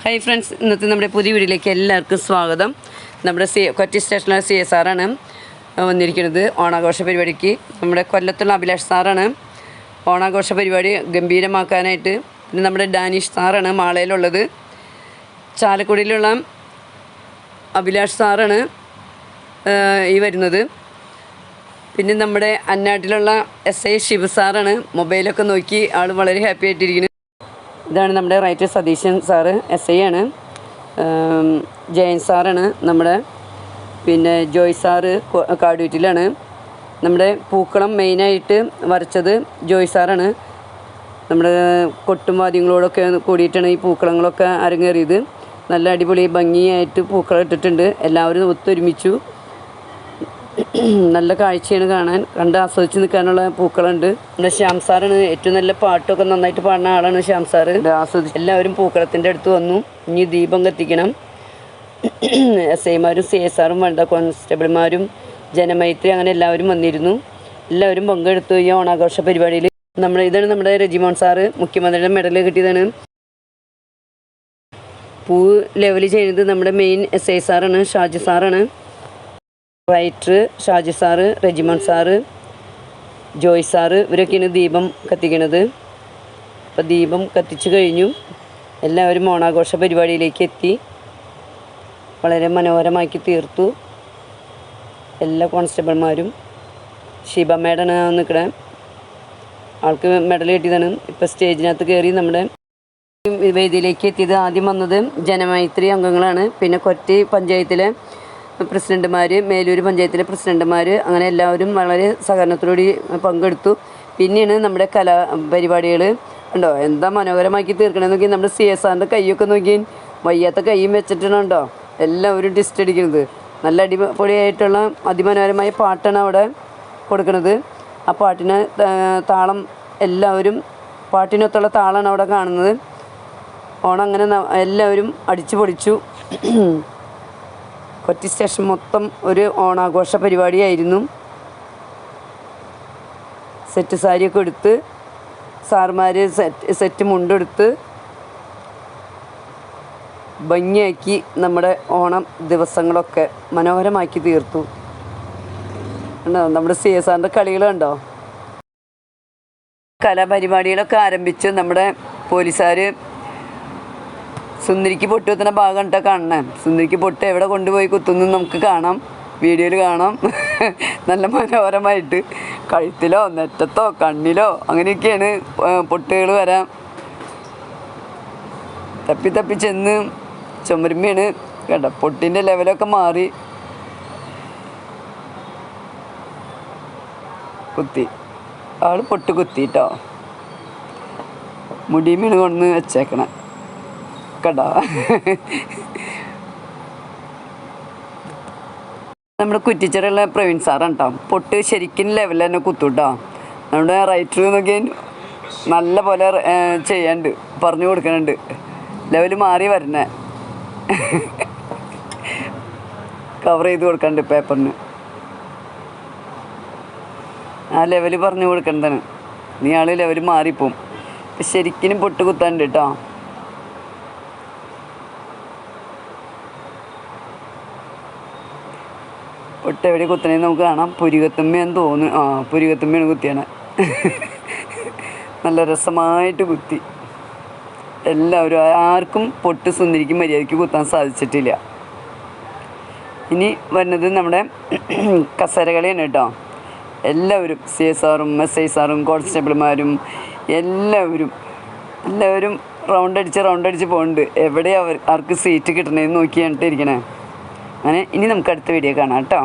Hi friends, ഇന്നത്തെ നമ്മുടെ പുതിയ വീഡിയോയിലേക്ക് എല്ലാവർക്കും സ്വാഗതം. നമ്മുടെ കൊച്ചി സ്റ്റേഷനിലെ CSR ആണ് വന്നിരിക്കുന്നത് ഓണാഘോഷ പരിപാടിക്ക്. നമ്മുടെ കൊല്ലത്തുള്ള അഭിലാഷ് സാറാണ് ഓണാഘോഷ പരിപാടി ഗംഭീരമാക്കാനായിട്ട്. പിന്നെ നമ്മുടെ ഡാനിഷ് സാറാണ് മാളയിലുള്ളത്. ചാലക്കുടിയിലുള്ള അഭിലാഷ് സാറാണ് ഈ വരുന്നത്. പിന്നെ നമ്മുടെ അന്നാട്ടിലുള്ള SI ശിവ സാറാണ്. മൊബൈലൊക്കെ നോക്കി ആൾ വളരെ ഹാപ്പി ആയിട്ടിരിക്കുന്നു. ഇതാണ് നമ്മുടെ റൈറ്റർ സതീശൻ സാറ്, SI ആണ്. ജയൻ സാറാണ് നമ്മുടെ. പിന്നെ ജോയ് സാറ് കാടുവീട്ടിലാണ്. നമ്മുടെ പൂക്കളം മെയിനായിട്ട് വരച്ചത് ജോയ് സാറാണ്. നമ്മുടെ കൊട്ടും വാദ്യങ്ങളോടൊക്കെ കൂടിയിട്ടാണ് ഈ പൂക്കളങ്ങളൊക്കെ അരങ്ങേറിയത്. നല്ല അടിപൊളി ഭംഗിയായിട്ട് പൂക്കളം ഇട്ടിട്ടുണ്ട്. എല്ലാവരും ഒത്തൊരുമിച്ചു. നല്ല കാഴ്ചയാണ് കാണാൻ, കണ്ട് ആസ്വദിച്ച് നിൽക്കാനുള്ള പൂക്കളുണ്ട്. നമ്മുടെ ശ്യാം സാറാണ്. ഏറ്റവും നല്ല പാട്ടൊക്കെ നന്നായിട്ട് പാടുന്ന ആളാണ് ശ്യാം സാറ്. ആസ്വദിച്ച് എല്ലാവരും പൂക്കളത്തിൻ്റെ അടുത്ത് വന്നു. ഇനി ദീപം കത്തിക്കണം. SIമാരും CSRും വനിതാ കോൺസ്റ്റബിൾമാരും ജനമൈത്രി അങ്ങനെ എല്ലാവരും വന്നിരുന്നു. എല്ലാവരും പങ്കെടുത്തു ഈ ഓണാഘോഷ പരിപാടിയിൽ. ഇതാണ് നമ്മുടെ റെജിമോൻ സാറ്, മുഖ്യമന്ത്രിയുടെ മെഡൽ കിട്ടിയതാണ്. പൂ ലെവൽ ചെയ്യുന്നത് നമ്മുടെ മെയിൻ SI സാറാണ്, ഷാജി സാറാണ്. Writer Shaji sir, Rejimon sir, Joy sir, ഇവരൊക്കെയാണ് ദീപം കത്തിക്കണത്. അപ്പോൾ ദീപം കത്തിച്ചു കഴിഞ്ഞു. എല്ലാവരും ഓണാഘോഷ പരിപാടിയിലേക്ക് എത്തി. വളരെ മനോഹരമാക്കി തീർത്തു. എല്ലാ കോൺസ്റ്റബിൾമാരും. ഷീബ മേഡാണ് നിൽക്കണേ. ആൾക്ക് മെഡൽ കിട്ടിയതാണ്. ഇപ്പോൾ സ്റ്റേജിനകത്ത് കയറി നമ്മുടെ വേദിയിലേക്ക് എത്തിയത്. ആദ്യം വന്നത് ജനമൈത്രി അംഗങ്ങളാണ്. പിന്നെ കൊച്ചി പഞ്ചായത്തിലെ പ്രസിഡന്റുമാർ, മേലൂർ പഞ്ചായത്തിലെ പ്രസിഡന്റുമാർ, അങ്ങനെ എല്ലാവരും വളരെ സഹകരണത്തോടുകൂടി പങ്കെടുത്തു. പിന്നെയാണ് നമ്മുടെ കലാപരിപാടികൾ. ഉണ്ടോ എന്താ മനോഹരമാക്കി തീർക്കണമെന്ന് നോക്കി. നമ്മുടെ CSRൻ്റെ കൈയൊക്കെ നോക്കി, വയ്യാത്ത കൈയും വെച്ചിട്ടുണ്ടോ എല്ലാവരും ഡിസ്റ്റ് അടിക്കുന്നത്. നല്ല അടിപൊളിയായിട്ടുള്ള അതിമനോഹരമായ പാട്ടാണ് അവിടെ കൊടുക്കുന്നത്. ആ പാട്ടിന് താളം, എല്ലാവരും പാട്ടിനൊത്തുള്ള താളമാണ് അവിടെ കാണുന്നത്. ഓണം അങ്ങനെ എല്ലാവരും അടിച്ചു പൊളിച്ചു. കൊച്ചി സ്റ്റേഷൻ മൊത്തം ഒരു ഓണാഘോഷ പരിപാടിയായിരുന്നു. സെറ്റ് സാരിയൊക്കെ എടുത്ത് സാർമാർ സെറ്റ് മുണ്ടെടുത്ത് ഭംഗിയാക്കി നമ്മുടെ ഓണം ദിവസങ്ങളൊക്കെ മനോഹരമാക്കി തീർത്തു. കണ്ടോ നമ്മുടെ CSRൻ്റെ കളികൾ കണ്ടോ. കലാപരിപാടികളൊക്കെ ആരംഭിച്ച് നമ്മുടെ പോലീസുകാർ സുന്ദരിക്ക് പൊട്ട് കുത്തുന്ന ഭാഗം കേട്ടോ കാണണേ. സുന്ദരിക്ക് പൊട്ട് എവിടെ കൊണ്ടുപോയി കുത്തുന്നു നമുക്ക് കാണാം, വീഡിയോയിൽ കാണാം. നല്ല മനോഹരമായിട്ട് കഴുത്തിലോ നെറ്റത്തോ കണ്ണിലോ അങ്ങനെയൊക്കെയാണ് പൊട്ടുകൾ വരാം. തപ്പി തപ്പി ചെന്ന് ചുമരുമ്മയാണ് കേട്ടോ. പൊട്ടിൻ്റെ ലെവലൊക്കെ മാറി. കുത്തി ആൾ പൊട്ട് കുത്തി കേട്ടോ. മുടിമീണ് കൊണ്ടുവന്ന് വെച്ചേക്കണേ കേട്ടോ. നമ്മുടെ കുറ്റിച്ചിറയുള്ള പ്രവീൺ സാറാണ് കേട്ടോ. പൊട്ട് ശരിക്കും ലെവൽ തന്നെ കുത്തും കേട്ടോ. നമ്മുടെ റൈറ്റർ നോക്കി നല്ല പോലെ ചെയ്യാണ്ട് പറഞ്ഞു കൊടുക്കുന്നുണ്ട്. ലെവൽ മാറി വരണേ കവർ ചെയ്ത് കൊടുക്കണ്ട് പേപ്പറിന്. ആ ലെവൽ പറഞ്ഞു കൊടുക്കേണ്ടതാണ്. നീ ആൾ ലെവൽ മാറിപ്പോവും. ശരിക്കും പൊട്ട് കുത്താണ്ട് കേട്ടോ. പൊട്ട് എവിടെ കുത്തണേന്ന് നമുക്ക് കാണാം. പുരികത്തുമ്മയെന്ന് തോന്നുന്നു. പുരികത്തുമ്മയാണ് കുത്തിയാണ്. നല്ല രസമായിട്ട് കുത്തി. എല്ലാവരും ആർക്കും പൊട്ട് സുന്ദരിക്ക് മര്യാദയ്ക്ക് കുത്താൻ സാധിച്ചിട്ടില്ല. ഇനി വരുന്നത് നമ്മുടെ കസേരകളിയാണ് കേട്ടോ. എല്ലാവരും CSRും SI സാറും കോൺസ്റ്റബിൾമാരും എല്ലാവരും റൗണ്ട് അടിച്ച് പോകുന്നുണ്ട്. എവിടെ ആർക്ക് സീറ്റ് കിട്ടണേന്ന് നോക്കിയാണ് ഇരിക്കണേ. അങ്ങനെ ഇനി നമുക്ക് അടുത്ത വീഡിയോ കാണാം കേട്ടോ.